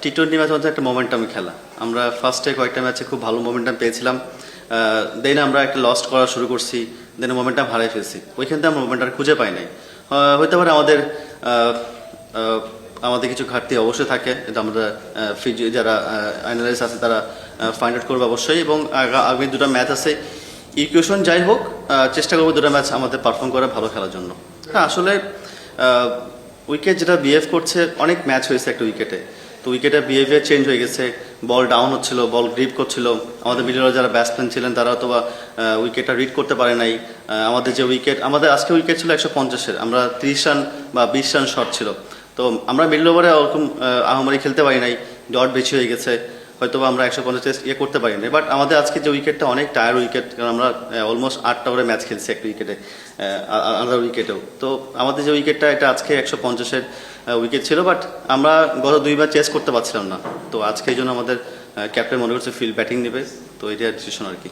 টি-20 match হচ্ছে একটা momentum খেলা। আমরা ফার্স্টে কয়েকটা ম্যাচে খুব ভালো মোমেন্টাম পেয়েছিলাম, দেন আমরা একটা লস্ট করা শুরু করছি, দেন মোমেন্টাম হারাই ফেলছি। ওইখান থেকে আমরা মোমেন্টাম খুঁজে পাই নাই। হতে পারে আমাদের আমাদের কিছু ঘাটতি অবশ্যই থাকে, এটা আমরা যারা অ্যানালাইস্ট আছে তারা ফাইন্ড আউট করবে অবশ্যই। এবং আগামী দুটো ম্যাচ আছে, ইকুয়েশন যাই হোক চেষ্টা করবো দুটো ম্যাচ আমাদের পারফর্ম করে ভালো খেলার জন্য। হ্যাঁ, আসলে উইকেট যেটা বিহেভ করছে, অনেক ম্যাচ হয়েছে একটা উইকেটে, তো উইকেটের বিহেভিয়ার চেঞ্জ হয়ে গেছে, বল ডাউন হচ্ছিল, বল গ্রিপ করছিল, আমাদের মিডল যারা ব্যাটসম্যান ছিলেন তারা তো উইকেটটা রিড করতে পারে নাই। আমাদের যে উইকেট, আমাদের আজকে উইকেট ছিল 150-এর, আমরা 30 রান বা 20 রান শর্ট ছিল, তো আমরা মিডল ওভারে ওরকম আহামরি খেলতে পারি নাই, ডট বেশি হয়ে গেছে, হয়তো আমরা 150 করতে পারি না। বাট আমাদের আজকে যে উইকেটটা অনেক টায়ার উইকেট, কারণ আমরা অলমোস্ট 8টা ওভারে ম্যাচ খেলছি একটা উইকেটে, আলাদা উইকেটেও। তো আমাদের যে উইকেটটা এটা আজকে 150-এর উইকেট ছিল, বাট আমরা গত দুইবার চেস করতে পারছিলাম না। তো আজকে এই জন্য আমাদের ক্যাপ্টেন মনে করছে ফিল্ড ব্যাটিং নেবে, তো এটা ডিসিশন আর কি।